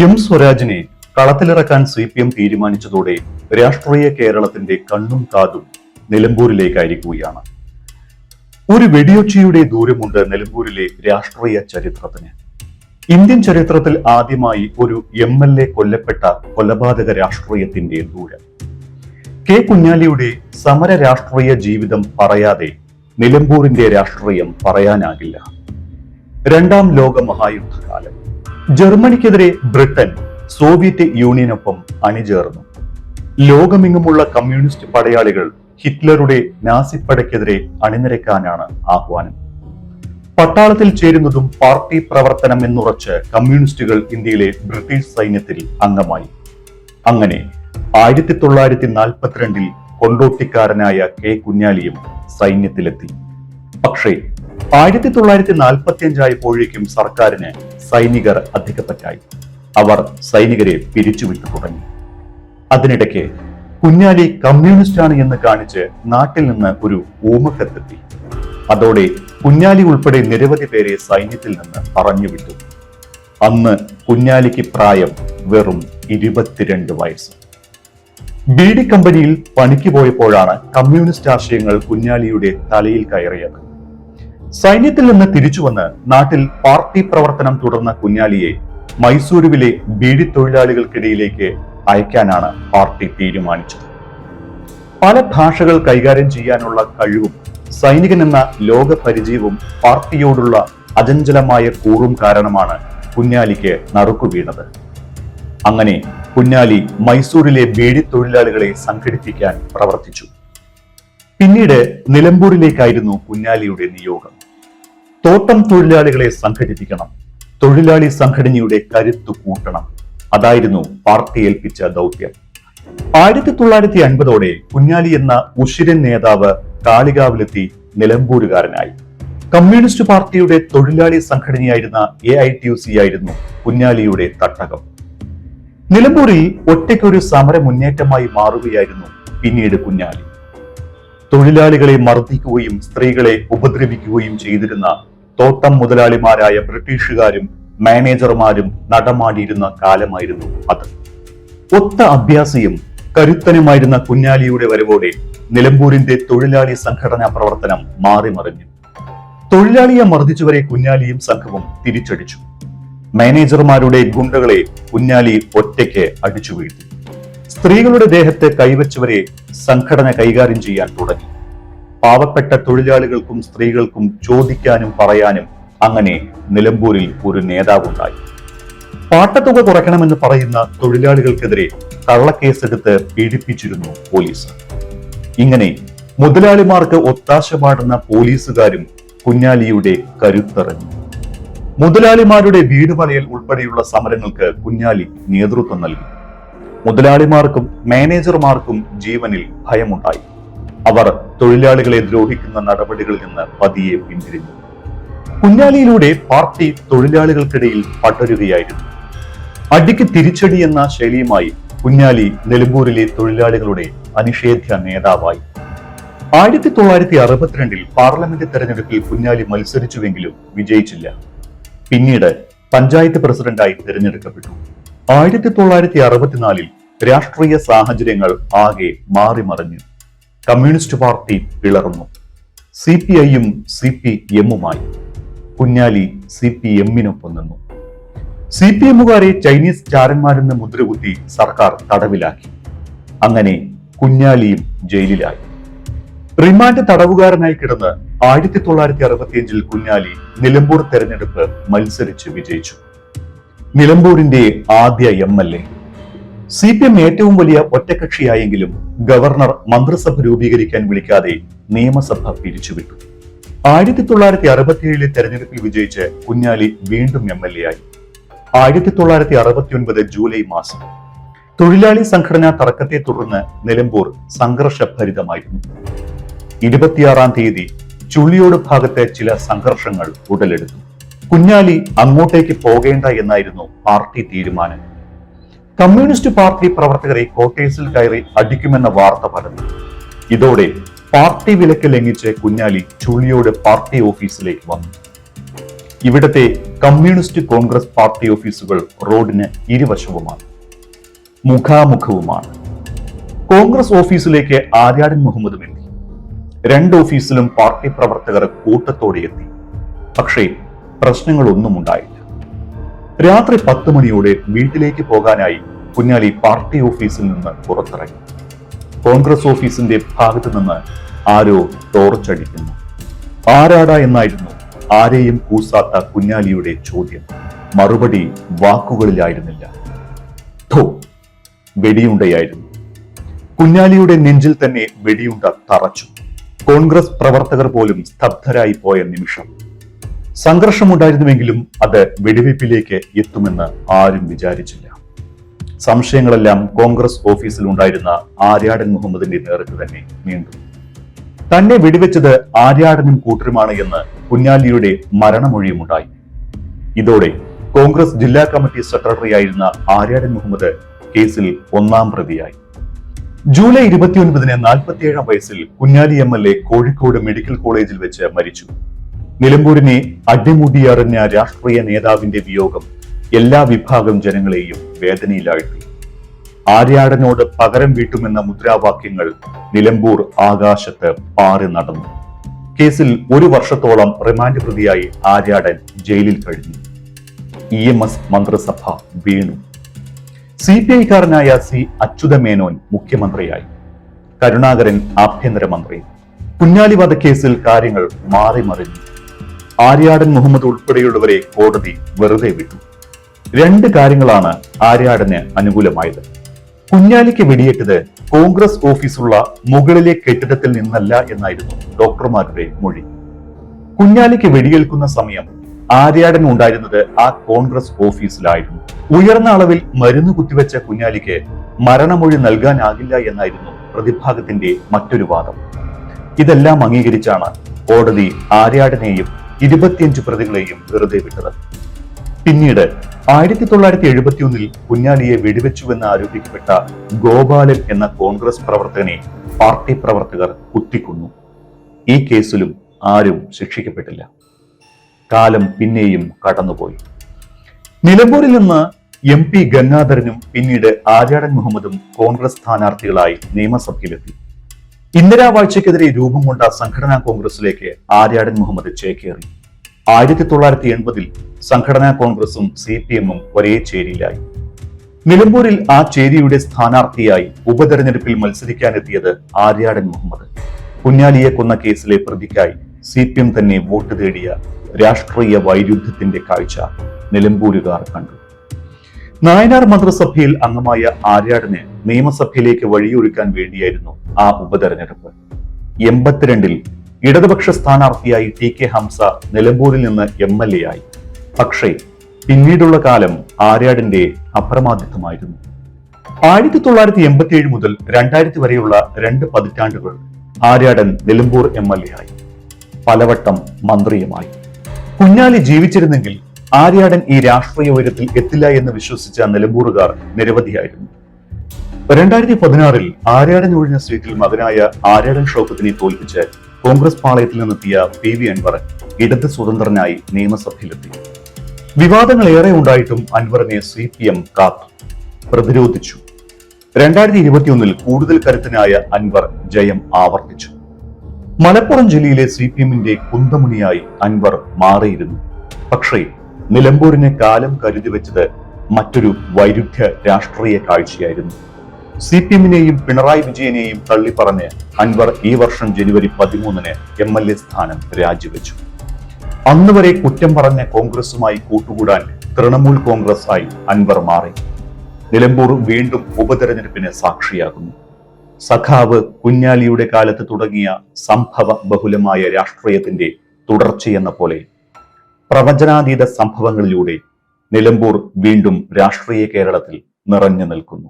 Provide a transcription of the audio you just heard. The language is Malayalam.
എം സ്വരാജിനെ കളത്തിലിറക്കാൻ CPM തീരുമാനിച്ചതോടെ രാഷ്ട്രീയ കേരളത്തിന്റെ കണ്ണും കാതും നിലമ്പൂരിലേക്കായിരിക്കുകയാണ്. ഒരു വെടിയൊച്ചയുടെ ദൂരമുണ്ട് നിലമ്പൂരിലെ രാഷ്ട്രീയ ചരിത്രത്തിന്. ഇന്ത്യൻ ചരിത്രത്തിൽ ആദ്യമായി ഒരു MLA കൊല്ലപ്പെട്ട കൊലപാതക രാഷ്ട്രീയത്തിന്റെ ദൂരം. കെ കുഞ്ഞാലിയുടെ സമര രാഷ്ട്രീയ ജീവിതം പറയാതെ നിലമ്പൂരിന്റെ രാഷ്ട്രീയം പറയാനാകില്ല. രണ്ടാം ലോക മഹായുദ്ധകാലം. ജർമ്മനിക്കെതിരെ ബ്രിട്ടൻ സോവിയറ്റ് യൂണിയനൊപ്പം അണിചേർന്നു. ലോകമെങ്ങുമുള്ള കമ്മ്യൂണിസ്റ്റ് പടയാളികൾ ഹിറ്റ്ലറുടെ നാസിപ്പടയ്ക്കെതിരെ അണിനിരക്കാനാണ് ആഹ്വാനം. പട്ടാളത്തിൽ ചേരുന്നതും പാർട്ടി പ്രവർത്തനം എന്നുറച്ച് കമ്മ്യൂണിസ്റ്റുകൾ ഇന്ത്യയിലെ ബ്രിട്ടീഷ് സൈന്യത്തിൽ അംഗമായി. അങ്ങനെ 1942 കൊണ്ടോട്ടിക്കാരനായ കെ കുഞ്ഞാലിയും സൈന്യത്തിലെത്തി. പക്ഷേ 1945 ആയപ്പോഴേക്കും സർക്കാരിന് സൈനികർ അധികപ്പറ്റായി. അവർ സൈനികരെ പിരിച്ചുവിട്ടു തുടങ്ങി. അതിനിടയ്ക്ക് കുഞ്ഞാലി കമ്മ്യൂണിസ്റ്റാണ് എന്ന് കാണിച്ച് നാട്ടിൽ നിന്ന് ഒരു ഊമക്കത്തെത്തി. അതോടെ കുഞ്ഞാലി ഉൾപ്പെടെ നിരവധി പേരെ സൈന്യത്തിൽ നിന്ന് പറഞ്ഞുവിട്ടു. അന്ന് കുഞ്ഞാലിക്ക് പ്രായം വെറും 22 വയസ്സ്. ബീഡി കമ്പനിയിൽ പണിക്ക് പോയപ്പോഴാണ് കമ്മ്യൂണിസ്റ്റ് ആശയങ്ങൾ കുഞ്ഞാലിയുടെ തലയിൽ കയറിയത്. സൈന്യത്തിൽ നിന്ന് തിരിച്ചുവന്ന് നാട്ടിൽ പാർട്ടി പ്രവർത്തനം തുടർന്ന കുഞ്ഞാലിയെ മൈസൂരുവിലെ ബീഡി തൊഴിലാളികൾക്കിടയിലേക്ക് അയക്കാനാണ് പാർട്ടി തീരുമാനിച്ചത്. പല ഭാഷകൾ കൈകാര്യം ചെയ്യാനുള്ള കഴിവും സൈനികൻ എന്ന ലോക പരിചയവും പാർട്ടിയോടുള്ള അചഞ്ചലമായ കൂറും കാരണമാണ് കുഞ്ഞാലിക്ക് നറുക്കു വീണത്. അങ്ങനെ കുഞ്ഞാലി മൈസൂരിലെ ബീഡി തൊഴിലാളികളെ സംഘടിപ്പിക്കാൻ പ്രവർത്തിച്ചു. പിന്നീട് നിലമ്പൂരിലേക്കായിരുന്നു കുഞ്ഞാലിയുടെ നിയോഗം. തോട്ടം തൊഴിലാളികളെ സംഘടിപ്പിക്കണം, തൊഴിലാളി സംഘടനയുടെ കരുത്തു കൂട്ടണം. അതായിരുന്നു പാർട്ടി ഏൽപ്പിച്ച ദൗത്യം. 1950ഓടെ കുഞ്ഞാലി എന്ന ഉശിരൻ നേതാവ് കാളികാവിലെത്തി നിലമ്പൂരുകാരനായി. കമ്മ്യൂണിസ്റ്റ് പാർട്ടിയുടെ തൊഴിലാളി സംഘടനയായിരുന്ന AITUC ആയിരുന്നു കുഞ്ഞാലിയുടെ തട്ടകം. നിലമ്പൂരിൽ ഒറ്റയ്ക്കൊരു സമര മുന്നേറ്റമായി മാറുകയായിരുന്നു പിന്നീട് കുഞ്ഞാലി. തൊഴിലാളികളെ മർദ്ദിക്കുകയും സ്ത്രീകളെ ഉപദ്രവിക്കുകയും ചെയ്തിരുന്ന തോട്ടം മുതലാളിമാരായ ബ്രിട്ടീഷുകാരും മാനേജർമാരും നടമാടിയിരുന്ന കാലമായിരുന്നു അത്. ഒത്ത അഭ്യാസിയും കരുത്തനുമായിരുന്ന കുഞ്ഞാലിയുടെ വരവോടെ നിലമ്പൂരിന്റെ തൊഴിലാളി സംഘടനാ പ്രവർത്തനം മാറിമറിഞ്ഞു. തൊഴിലാളിയെ മർദ്ദിച്ചവരെ കുഞ്ഞാലിയും സംഘവും തിരിച്ചടിച്ചു. മാനേജർമാരുടെ ഗുണ്ടകളെ കുഞ്ഞാലി ഒറ്റയ്ക്ക് അടിച്ചു വീഴ്ത്തി. സ്ത്രീകളുടെ ദേഹത്ത് കൈവച്ചവരെ സംഘടന കൈകാര്യം ചെയ്യാൻ തുടങ്ങി. പാവപ്പെട്ട തൊഴിലാളികൾക്കും സ്ത്രീകൾക്കും ചോദിക്കാനും പറയാനും അങ്ങനെ നിലമ്പൂരിൽ ഒരു നേതാവുണ്ടായി. പാട്ടത്തുക കുറയ്ക്കണമെന്ന് പറയുന്ന തൊഴിലാളികൾക്കെതിരെ കള്ളക്കേസെടുത്ത് പീഡിപ്പിച്ചിരുന്നു പോലീസ്. ഇങ്ങനെ മുതലാളിമാർക്ക് ഒത്താശ പാടുന്ന പോലീസുകാരും കുഞ്ഞാലിയുടെ കരുത്തറിഞ്ഞു. മുതലാളിമാരുടെ വീട് പണിയൽ ഉൾപ്പെടെയുള്ള സമരങ്ങൾക്ക് കുഞ്ഞാലി നേതൃത്വം നൽകി. മുതലാളിമാർക്കും മാനേജർമാർക്കും ജീവനിൽ ഭയമുണ്ടായി. അവർ തൊഴിലാളികളെ ദ്രോഹിക്കുന്ന നടപടികളിൽ നിന്ന് പതിയെ പിന്തിരിഞ്ഞു. കുഞ്ഞാലിയിലൂടെ പാർട്ടി തൊഴിലാളികൾക്കിടയിൽ പടരുകയായിരുന്നു. അടിക്ക് തിരിച്ചടി എന്ന ശൈലിയുമായി കുഞ്ഞാലി നിലമ്പൂരിലെ തൊഴിലാളികളുടെ അനിഷേധ്യ നേതാവായി. 1962 പാർലമെന്റ് തെരഞ്ഞെടുപ്പിൽ കുഞ്ഞാലി മത്സരിച്ചുവെങ്കിലും വിജയിച്ചില്ല. പിന്നീട് പഞ്ചായത്ത് പ്രസിഡന്റായി തിരഞ്ഞെടുക്കപ്പെട്ടു. 1964 രാഷ്ട്രീയ സാഹചര്യങ്ങൾ ആകെ മാറിമറിഞ്ഞു. കമ്മ്യൂണിസ്റ്റ് പാർട്ടി പിളർന്നു. CPIയും CPMുമായി. കുഞ്ഞാലി CPMനൊപ്പം നിന്നു. CPMുകാരെ ചൈനീസ് ചാരന്മാരെന്ന് മുദ്രകുത്തി സർക്കാർ തടവിലാക്കി. അങ്ങനെ കുഞ്ഞാലിയും ജയിലിലായി. റിമാൻഡ് തടവുകാരനായി കിടന്ന് 1965 കുഞ്ഞാലി നിലമ്പൂർ തെരഞ്ഞെടുപ്പ് മത്സരിച്ച് വിജയിച്ചു. നിലമ്പൂരിന്റെ ആദ്യ MLA. CPM ഏറ്റവും വലിയ ഒറ്റകക്ഷിയായെങ്കിലും ഗവർണർ മന്ത്രിസഭ രൂപീകരിക്കാൻ വിളിക്കാതെ നിയമസഭ പിരിച്ചുവിട്ടു. 1967 തെരഞ്ഞെടുപ്പിൽ വിജയിച്ച് കുഞ്ഞാലി വീണ്ടും MLA ആയി. 1969 ജൂലൈ മാസം തൊഴിലാളി സംഘടനാ തർക്കത്തെ തുടർന്ന് നിലമ്പൂർ സംഘർഷഭരിതമായിരുന്നു. 26-ാം തീയതി ചുള്ളിയോട് ഭാഗത്തെ ചില സംഘർഷങ്ങൾ ഉടലെടുത്തു. കുഞ്ഞാലി അങ്ങോട്ടേക്ക് പോകേണ്ട എന്നായിരുന്നു പാർട്ടി തീരുമാനം. കമ്മ്യൂണിസ്റ്റ് പാർട്ടി പ്രവർത്തകരെ ക്വാർട്ടേഴ്സിൽ കയറി അടിക്കുമെന്ന വാർത്ത പരന്നു. ഇതോടെ പാർട്ടി വിലക്ക് ലംഘിച്ച് കുഞ്ഞാലി ചുള്ളിയോട് പാർട്ടി ഓഫീസിലേക്ക് വന്നു. ഇവിടത്തെ കമ്മ്യൂണിസ്റ്റ് കോൺഗ്രസ് പാർട്ടി ഓഫീസുകൾ റോഡിന് ഇരുവശവുമാണ്, മുഖാമുഖവുമാണ്. കോൺഗ്രസ് ഓഫീസിലേക്ക് ആര്യാടൻ മുഹമ്മദും എത്തി. രണ്ട് ഓഫീസിലും പാർട്ടി പ്രവർത്തകർ കൂട്ടത്തോടെ എത്തി. പക്ഷേ പ്രശ്നങ്ങളൊന്നും ഉണ്ടായില്ല. രാത്രി 10 മണിയോടെ വീട്ടിലേക്ക് പോകാനായി കുഞ്ഞാലി പാർട്ടി ഓഫീസിൽ നിന്ന് പുറത്തിറങ്ങി. കോൺഗ്രസ് ഓഫീസിന്റെ ഭാഗത്ത് നിന്ന് ആരോ ടോർച്ചടിക്കുന്നു. ആരാടാ എന്നായിരുന്നു ആരെയും കൂസാത്ത കുഞ്ഞാലിയുടെ ചോദ്യം. മറുപടി വാക്കുകളിലായിരുന്നില്ല, വെടിയുണ്ടയായിരുന്നു. കുഞ്ഞാലിയുടെ നെഞ്ചിൽ തന്നെ വെടിയുണ്ട തറച്ചു. കോൺഗ്രസ് പ്രവർത്തകർ പോലും സ്തബ്ധരായി പോയ നിമിഷം. സംഘർഷമുണ്ടായിരുന്നുവെങ്കിലും അത് വെടിവയ്പ്പിലേക്ക് എത്തുമെന്ന് ആരും വിചാരിച്ചില്ല. സംശയങ്ങളെല്ലാം കോൺഗ്രസ് ഓഫീസിൽ ഉണ്ടായിരുന്ന ആര്യാടൻ മുഹമ്മദിന്റെ നേർക്ക് തന്നെ നീണ്ടു. തന്നെ വെടിവെച്ചത് ആര്യാടനും കൂട്ടരുമാണ് എന്ന് കുഞ്ഞാലിയുടെ മരണമൊഴിയുമുണ്ടായി. ഇതോടെ കോൺഗ്രസ് ജില്ലാ കമ്മിറ്റി സെക്രട്ടറി ആയിരുന്ന ആര്യാടൻ മുഹമ്മദ് കേസിൽ 1-ാം പ്രതിയായി. ജൂലൈ 29-ന് 47-ാം വയസ്സിൽ കുഞ്ഞാലി MLA കോഴിക്കോട് മെഡിക്കൽ കോളേജിൽ വെച്ച് മരിച്ചു. നിലമ്പൂരിനെ അടിമുടിയറിഞ്ഞ രാഷ്ട്രീയ നേതാവിന്റെ വിയോഗം എല്ലാ വിഭാഗം ജനങ്ങളെയും വേദനയിലാഴ്ത്തി. ആര്യാടനോട് പകരം വീട്ടുമെന്ന മുദ്രാവാക്യങ്ങൾ നിലമ്പൂർ ആകാശത്ത് പാറി നടന്നു. കേസിൽ 1 വർഷത്തോളം റിമാൻഡ് പ്രതിയായി ആര്യാടൻ ജയിലിൽ കഴിഞ്ഞു. EMS മന്ത്രിസഭ വീണു. CPI-കാരനായ C. അച്യുതമേനോൻ മുഖ്യമന്ത്രിയായി. കരുണാകരൻ ആഭ്യന്തരമന്ത്രി. കുഞ്ഞാലി വധക്കേസിൽ കാര്യങ്ങൾ മാറിമറിഞ്ഞു. ആര്യാടൻ മുഹമ്മദ് ഉൾപ്പെടെയുള്ളവരെ കോടതി വെറുതെ വിട്ടു. 2 കാര്യങ്ങളാണ് ആര്യാടന് അനുകൂലമായത്. കുഞ്ഞാലിക്ക് വെടിയേറ്റത് കോൺഗ്രസ് ഓഫീസുള്ള മുകളിലെ കെട്ടിടത്തിൽ നിന്നല്ല എന്നായിരുന്നു ഡോക്ടർമാരുടെ മൊഴി. കുഞ്ഞാലിക്ക് വെടിയേൽക്കുന്ന സമയം ആര്യാടൻ ഉണ്ടായിരുന്നത് ആ കോൺഗ്രസ് ഓഫീസിലായിരുന്നു. ഉയർന്ന അളവിൽ മരുന്ന് കുത്തിവെച്ച കുഞ്ഞാലിക്ക് മരണമൊഴി നൽകാനാകില്ല എന്നായിരുന്നു പ്രതിഭാഗത്തിന്റെ മറ്റൊരു വാദം. ഇതെല്ലാം അംഗീകരിച്ചാണ് കോടതി ആര്യാടനെയും 25 പ്രതികളെയും വെറുതെ വിട്ടത്. പിന്നീട് 1971-ൽ കുഞ്ഞാലിയെ വെടിവെച്ചുവെന്ന് ആരോപിക്കപ്പെട്ട ഗോപാലൻ എന്ന കോൺഗ്രസ് പ്രവർത്തകനെ പാർട്ടി പ്രവർത്തകർ കുത്തിക്കൊന്നു. ഈ കേസിലും ആരും ശിക്ഷിക്കപ്പെട്ടില്ല. കാലം പിന്നെയും കടന്നുപോയി. നിലമ്പൂരിൽ നിന്ന് MP ഗംഗാധരനും പിന്നീട് ആര്യാടൻ മുഹമ്മദും കോൺഗ്രസ് സ്ഥാനാർത്ഥികളായി നിയമസഭയിലെത്തി. ഇന്ദിരാവാഴ്ചയ്ക്കെതിരെ രൂപം കൊണ്ട സംഘടനാ കോൺഗ്രസിലേക്ക് ആര്യാടൻ മുഹമ്മദ് ചേക്കേറി. 1980-ൽ സംഘടനാ കോൺഗ്രസും CPM-ഉം ഒരേ ചേരിയിലായി. നിലമ്പൂരിൽ ആ ചേരിയുടെ സ്ഥാനാർത്ഥിയായി ഉപതെരഞ്ഞെടുപ്പിൽ മത്സരിക്കാനെത്തിയത് ആര്യാടൻ മുഹമ്മദ്. കുഞ്ഞാലിയെ കൊന്ന കേസിലെ പ്രതിക്കായി CPM തന്നെ വോട്ട് തേടിയ രാഷ്ട്രീയ വൈരുദ്ധ്യത്തിന്റെ കാഴ്ച നിലമ്പൂരുകാർ കണ്ടു. നായനാർ മന്ത്രിസഭയിൽ അംഗമായ ആര്യാടന് നിയമസഭയിലേക്ക് വഴിയൊരുക്കാൻ വേണ്ടിയായിരുന്നു ആ ഉപതെരഞ്ഞെടുപ്പ്. 82-ൽ ഇടതുപക്ഷ സ്ഥാനാർത്ഥിയായി TK ഹംസ നിലമ്പൂരിൽ നിന്ന് MLA ആയി. പക്ഷേ പിന്നീടുള്ള കാലം ആര്യാടന്റെ അപ്രമാദിത്വമായിരുന്നു. 1987 മുതൽ 2000 വരെയുള്ള 2 പതിറ്റാണ്ടുകൾ ആര്യാടൻ നിലമ്പൂർ MLA ആയി. പലവട്ടം മന്ത്രിയുമായി. കുഞ്ഞാലി ജീവിച്ചിരുന്നെങ്കിൽ ആര്യാടൻ ഈ രാഷ്ട്രീയ ഉയരത്തിൽ എത്തില്ല എന്ന് വിശ്വസിച്ച നിലമ്പൂറുകാർ നിരവധിയായിരുന്നു. 2016-ൽ ആര്യാടൻ ഒഴിഞ്ഞ സീറ്റിൽ മകനായ ആര്യാടൻ ഷൗക്കത്തിനെ തോൽപ്പിച്ച് കോൺഗ്രസ് പാളയത്തിൽ നിന്നെത്തിയ PV അൻവർ ഇടത് സ്വതന്ത്രനായി നിയമസഭയിലെത്തി. വിവാദങ്ങൾ ഏറെ ഉണ്ടായിട്ടും അൻവറിനെ CPM കാത്തു, പ്രതിരോധിച്ചു. 2021-ൽ കൂടുതൽ കരുത്തനായ അൻവർ ജയം ആവർത്തിച്ചു. മലപ്പുറം ജില്ലയിലെ CPM-ന്റെ കുന്തമുനിയായി അൻവർ മാറിയിരുന്നു. പക്ഷേ നിലമ്പൂരിനെ കാലം കരുതി വെച്ചത് മറ്റൊരു വൈരുദ്ധ്യ രാഷ്ട്രീയ കാഴ്ചയായിരുന്നു. CPM-നെയും പിണറായി വിജയനെയും തള്ളിപ്പറഞ്ഞ് അൻവർ ഈ വർഷം ജനുവരി 13-ന് MLA സ്ഥാനം രാജിവെച്ചു. അന്നുവരെ കുറ്റം പറഞ്ഞ കോൺഗ്രസുമായി കൂട്ടുകൂടാൻ തൃണമൂൽ കോൺഗ്രസ് ആയി അൻവർ മാറി. നിലമ്പൂർ വീണ്ടും ഉപതെരഞ്ഞെടുപ്പിന് സാക്ഷിയാകുന്നു. സഖാവ് കുഞ്ഞാലിയുടെ കാലത്ത് തുടങ്ങിയ സംഭവ ബഹുലമായ രാഷ്ട്രീയത്തിന്റെ തുടർച്ചയെന്ന പോലെ പ്രവചനാതീത സംഭവങ്ങളിലൂടെ നിലമ്പൂർ വീണ്ടും രാഷ്ട്രീയ കേരളത്തിൽ നിറഞ്ഞു നിൽക്കുന്നു.